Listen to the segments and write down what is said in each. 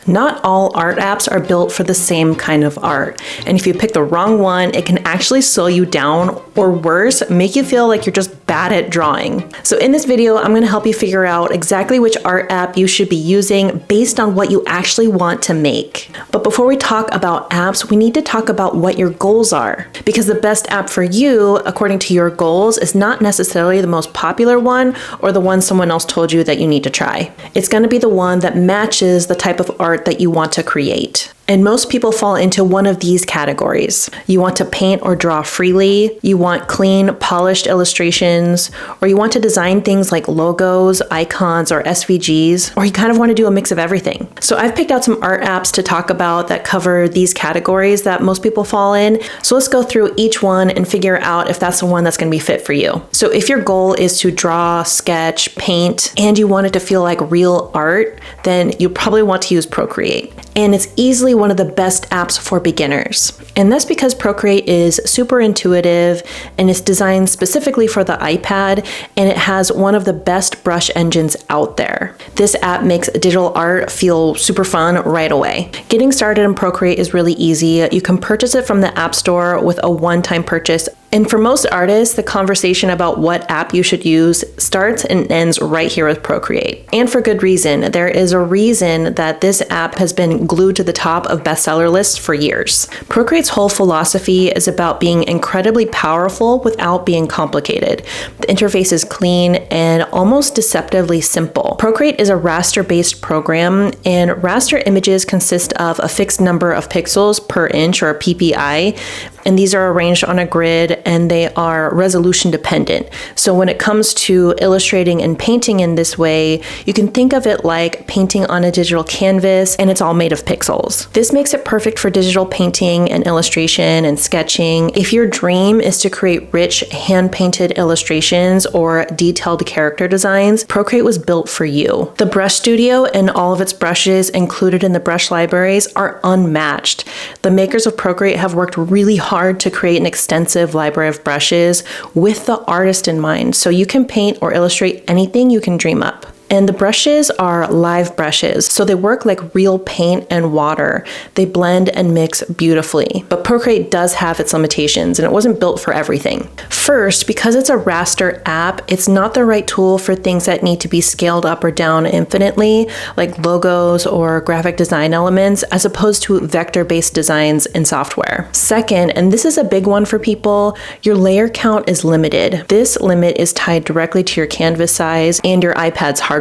Not all art apps are built for the same kind of art, and if you pick the wrong one, it can actually slow you down, or worse, make you feel like you're just bad at drawing. So in this video, I'm going to help you figure out exactly which art app you should be using based on what you actually want to make. But before we talk about apps, we need to talk about what your goals are, because the best app for you, according to your goals, is not necessarily the most popular one or the one someone else told you that you need to try. It's going to be the one that matches the type of art that you want to create. And most people fall into one of these categories. You want to paint or draw freely, you want clean, polished illustrations, or you want to design things like logos, icons, or SVGs, or you kind of want to do a mix of everything. So I've picked out some art apps to talk about that cover these categories that most people fall in. So let's go through each one and figure out if that's the one that's going to be fit for you. So if your goal is to draw, sketch, paint, and you want it to feel like real art, then you probably want to use Procreate. And it's easily one of the best apps for beginners. And that's because Procreate is super intuitive and it's designed specifically for the iPad, and it has one of the best brush engines out there. This app makes digital art feel super fun right away. Getting started in Procreate is really easy. You can purchase it from the App Store with a one-time purchase. And for most artists, the conversation about what app you should use starts and ends right here with Procreate. And for good reason. There is a reason that this app has been glued to the top of bestseller lists for years. Procreate's whole philosophy is about being incredibly powerful without being complicated. The interface is clean and almost deceptively simple. Procreate is a raster-based program, and raster images consist of a fixed number of pixels per inch, or PPI, and these are arranged on a grid, and they are resolution dependent. So when it comes to illustrating and painting in this way, you can think of it like painting on a digital canvas, and it's all made of pixels. This makes it perfect for digital painting and illustration and sketching. If your dream is to create rich hand-painted illustrations or detailed character designs, Procreate was built for you. The Brush Studio and all of its brushes included in the brush libraries are unmatched. The makers of Procreate have worked really hard to create an extensive library of brushes with the artist in mind, so you can paint or illustrate anything you can dream up. And the brushes are live brushes, so they work like real paint and water. They blend and mix beautifully. But Procreate does have its limitations, and it wasn't built for everything. First, because it's a raster app, it's not the right tool for things that need to be scaled up or down infinitely, like logos or graphic design elements, as opposed to vector-based designs in software. Second, and this is a big one for people, your layer count is limited. This limit is tied directly to your canvas size and your iPad's hardware.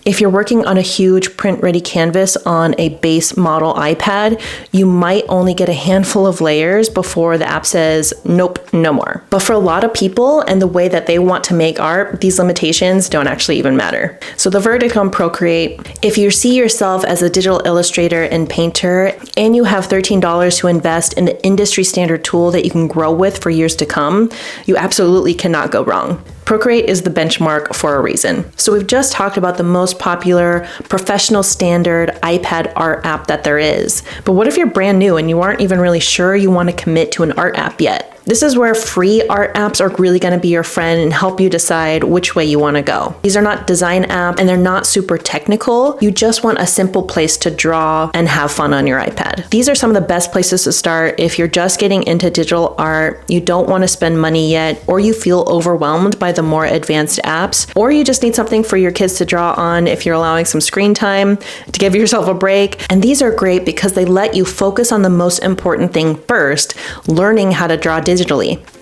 If you're working on a huge print-ready canvas on a base model iPad, you might only get a handful of layers before the app says, nope, no more. But for a lot of people and the way that they want to make art, these limitations don't actually even matter. So the verdict on Procreate: if you see yourself as a digital illustrator and painter, and you have $13 to invest in the industry standard tool that you can grow with for years to come, you absolutely cannot go wrong. Procreate is the benchmark for a reason. So we've just talked about the most popular professional standard iPad art app that there is. But what if you're brand new and you aren't even really sure you want to commit to an art app yet? This is where free art apps are really going to be your friend and help you decide which way you want to go. These are not design apps and they're not super technical. You just want a simple place to draw and have fun on your iPad. These are some of the best places to start if you're just getting into digital art, you don't want to spend money yet, or you feel overwhelmed by the more advanced apps, or you just need something for your kids to draw on if you're allowing some screen time to give yourself a break. And these are great because they let you focus on the most important thing first, learning how to draw digitally.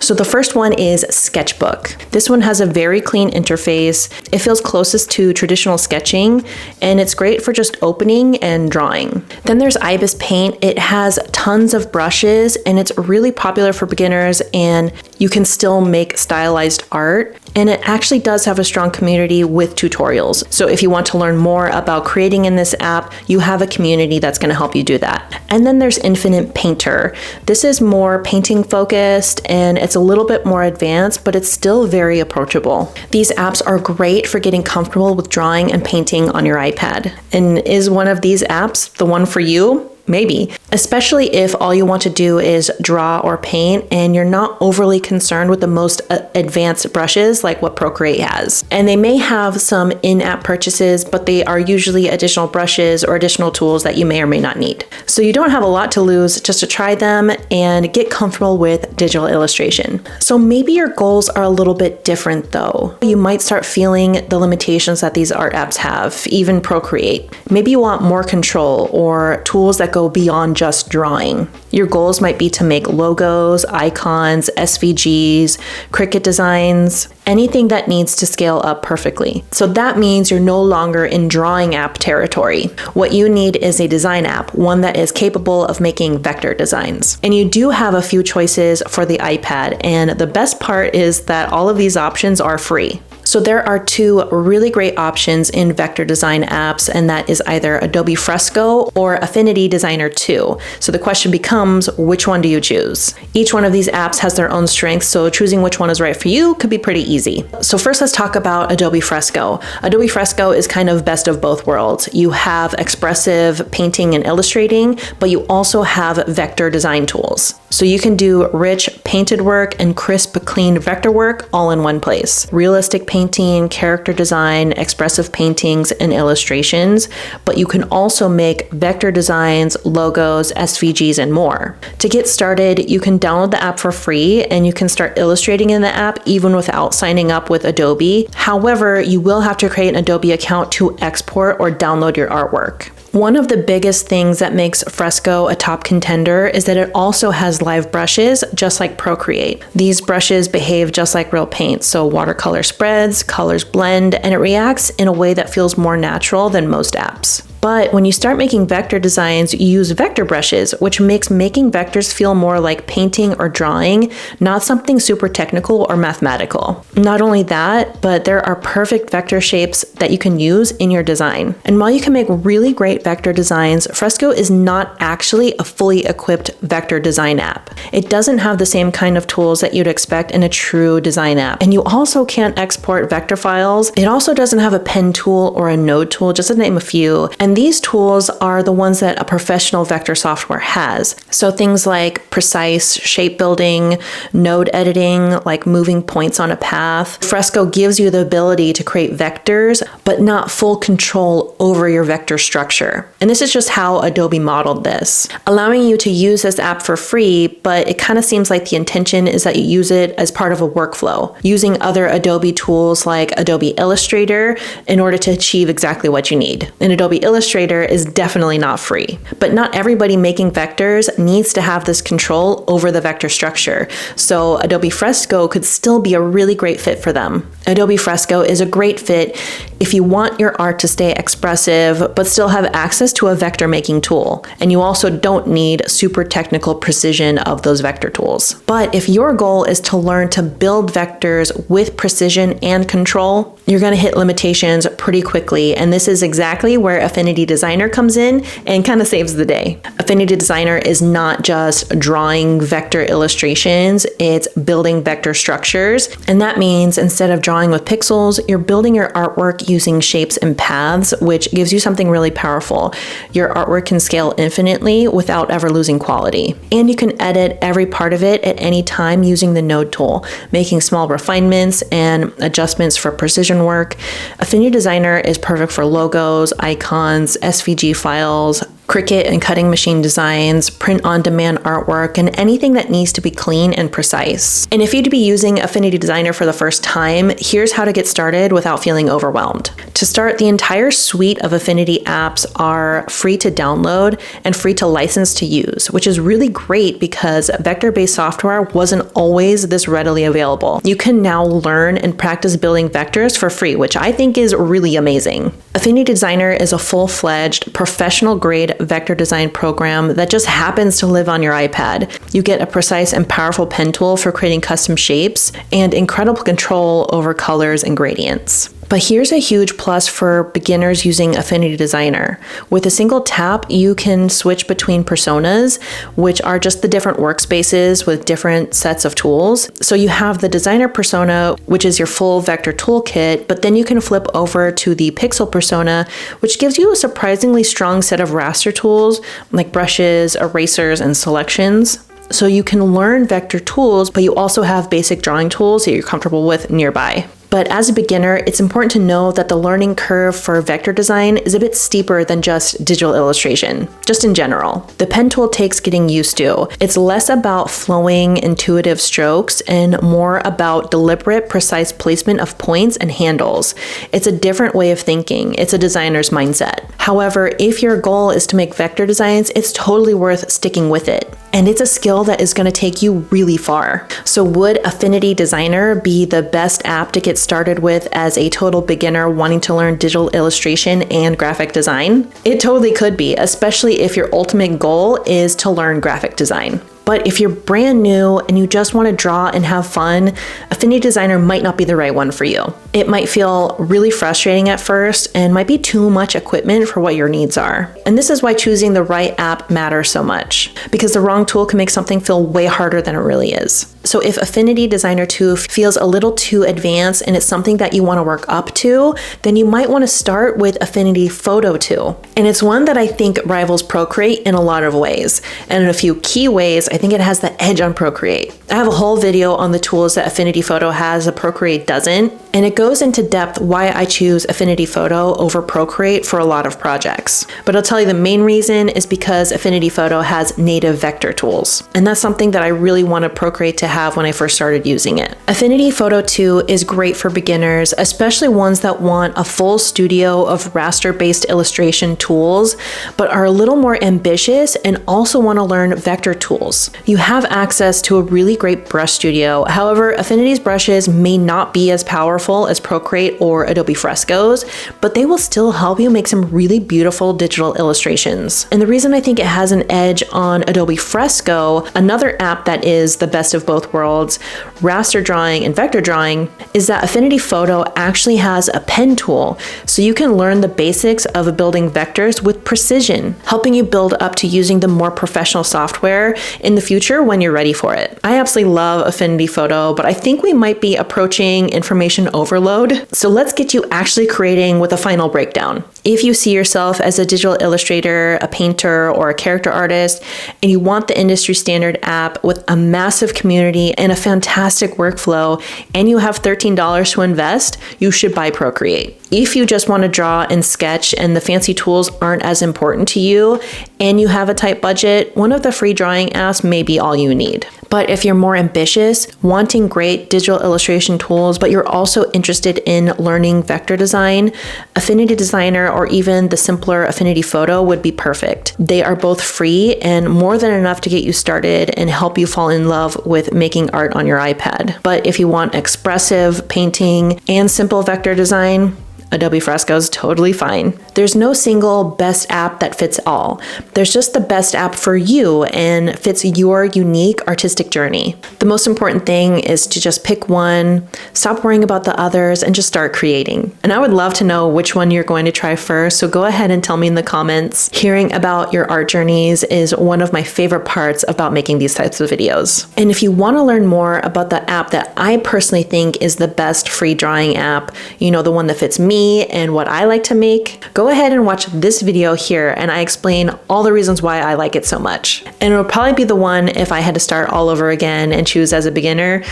So the first one is Sketchbook. This one has a very clean interface. It feels closest to traditional sketching, and it's great for just opening and drawing. Then there's Ibis Paint. It has tons of brushes, and it's really popular for beginners, and you can still make stylized art. And it actually does have a strong community with tutorials. So if you want to learn more about creating in this app, you have a community that's going to help you do that. And then there's Infinite Painter. This is more painting focused and it's a little bit more advanced, but it's still very approachable. These apps are great for getting comfortable with drawing and painting on your iPad. And is one of these apps the one for you? Maybe, especially if all you want to do is draw or paint and you're not overly concerned with the most advanced brushes like what Procreate has. And they may have some in-app purchases, but they are usually additional brushes or additional tools that you may or may not need. So you don't have a lot to lose just to try them and get comfortable with digital illustration. So maybe your goals are a little bit different though. You might start feeling the limitations that these art apps have, even Procreate. Maybe you want more control or tools that go beyond just drawing. Your goals might be to make logos, icons, SVGs, Cricut designs, anything that needs to scale up perfectly. So that means you're no longer in drawing app territory. What you need is a design app, one that is capable of making vector designs. And you do have a few choices for the iPad, and the best part is that all of these options are free. So there are two really great options in vector design apps, and that is either Adobe Fresco or Affinity Designer 2. So the question becomes, which one do you choose? Each one of these apps has their own strengths, so choosing which one is right for you could be pretty easy. So first let's talk about Adobe Fresco. Adobe Fresco is kind of best of both worlds. You have expressive painting and illustrating, but you also have vector design tools. So you can do rich painted work and crisp, clean vector work all in one place. Realistic painting, character design, expressive paintings, and illustrations, but you can also make vector designs, logos, SVGs, and more. To get started, you can download the app for free and you can start illustrating in the app even without signing up with Adobe. However, you will have to create an Adobe account to export or download your artwork. One of the biggest things that makes Fresco a top contender is that it also has live brushes, just like Procreate. These brushes behave just like real paint, so watercolor spreads, colors blend, and it reacts in a way that feels more natural than most apps. But when you start making vector designs, you use vector brushes, which makes making vectors feel more like painting or drawing, not something super technical or mathematical. Not only that, but there are perfect vector shapes that you can use in your design. And while you can make really great vector designs, Fresco is not actually a fully equipped vector design app. It doesn't have the same kind of tools that you'd expect in a true design app. And you also can't export vector files. It also doesn't have a pen tool or a node tool, just to name a few. And these tools are the ones that a professional vector software has. So things like precise shape building, node editing, like moving points on a path. Fresco gives you the ability to create vectors, but not full control over your vector structure. And this is just how Adobe modeled this, allowing you to use this app for free, but it kind of seems like the intention is that you use it as part of a workflow, using other Adobe tools like Adobe Illustrator in order to achieve exactly what you need. And Adobe Illustrator is definitely not free, but not everybody making vectors needs to have this control over the vector structure. So Adobe Fresco could still be a really great fit for them. Adobe Fresco is a great fit if you want your art to stay expressive, but still have access to a vector making tool. And you also don't need super technical precision of those vector tools. But if your goal is to learn to build vectors with precision and control, you're going to hit limitations pretty quickly. And this is exactly where Affinity Designer comes in and kind of saves the day. Affinity Designer is not just drawing vector illustrations, it's building vector structures. And that means instead of drawing with pixels, you're building your artwork using shapes and paths, which gives you something really powerful. Your artwork can scale infinitely without ever losing quality. And you can edit every part of it at any time using the node tool, making small refinements and adjustments for precision work. Affinity Designer is perfect for logos, icons, SVG files, Cricut and cutting machine designs, print-on-demand artwork, and anything that needs to be clean and precise. And if you'd be using Affinity Designer for the first time, here's how to get started without feeling overwhelmed. To start, the entire suite of Affinity apps are free to download and free to license to use, which is really great because vector-based software wasn't always this readily available. You can now learn and practice building vectors for free, which I think is really amazing. Affinity Designer is a full-fledged, professional-grade vector design program that just happens to live on your iPad. You get a precise and powerful pen tool for creating custom shapes and incredible control over colors and gradients. But here's a huge plus for beginners using Affinity Designer. With a single tap, you can switch between personas, which are just the different workspaces with different sets of tools. So you have the designer persona, which is your full vector toolkit, but then you can flip over to the pixel persona, which gives you a surprisingly strong set of raster tools like brushes, erasers, and selections. So you can learn vector tools, but you also have basic drawing tools that you're comfortable with nearby. But as a beginner, it's important to know that the learning curve for vector design is a bit steeper than just digital illustration, just in general. The pen tool takes getting used to. It's less about flowing, intuitive strokes and more about deliberate, precise placement of points and handles. It's a different way of thinking. It's a designer's mindset. However, if your goal is to make vector designs, it's totally worth sticking with it. And it's a skill that is going to take you really far. So would Affinity Designer be the best app to get started with as a total beginner wanting to learn digital illustration and graphic design? It totally could be, especially if your ultimate goal is to learn graphic design. But if you're brand new and you just want to draw and have fun, Affinity Designer might not be the right one for you. It might feel really frustrating at first and might be too much equipment for what your needs are. And this is why choosing the right app matters so much, because the wrong tool can make something feel way harder than it really is. So if Affinity Designer 2 feels a little too advanced and it's something that you want to work up to, then you might want to start with Affinity Photo 2. And it's one that I think rivals Procreate in a lot of ways. And in a few key ways, I think it has the edge on Procreate. I have a whole video on the tools that Affinity Photo has that Procreate doesn't, and it goes into depth why I choose Affinity Photo over Procreate for a lot of projects. But I'll tell you the main reason is because Affinity Photo has native vector tools. And that's something that I really wanted Procreate to have when I first started using it. Affinity Photo 2 is great for beginners, especially ones that want a full studio of raster-based illustration tools, but are a little more ambitious and also want to learn vector tools. You have access to a really great brush studio. However, Affinity's brushes may not be as powerful as Procreate or Adobe Fresco's, but they will still help you make some really beautiful digital illustrations. And the reason I think it has an edge on Adobe Fresco, another app that is the best of both worlds, raster drawing and vector drawing, is that Affinity Photo actually has a pen tool, so you can learn the basics of building vectors with precision, helping you build up to using the more professional software in the future when you're ready for it. I absolutely love Affinity Photo, but I think we might be approaching information overload. So let's get you actually creating with a final breakdown. If you see yourself as a digital illustrator, a painter, or a character artist, and you want the industry standard app with a massive community and a fantastic workflow, and you have $13 to invest, you should buy Procreate. If you just want to draw and sketch and the fancy tools aren't as important to you, and you have a tight budget, one of the free drawing apps may be all you need. But if you're more ambitious, wanting great digital illustration tools, but you're also interested in learning vector design, Affinity Designer or even the simpler Affinity Photo would be perfect. They are both free and more than enough to get you started and help you fall in love with making art on your iPad. But if you want expressive painting and simple vector design, Adobe Fresco is totally fine. There's no single best app that fits all. There's just the best app for you and fits your unique artistic journey. The most important thing is to just pick one, stop worrying about the others, and just start creating. And I would love to know which one you're going to try first, so go ahead and tell me in the comments. Hearing about your art journeys is one of my favorite parts about making these types of videos. And if you want to learn more about the app that I personally think is the best free drawing app, you know, the one that fits me and what I like to make, go ahead and watch this video here and I explain all the reasons why I like it so much. And it'll probably be the one if I had to start all over again and choose as a beginner.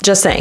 Just saying.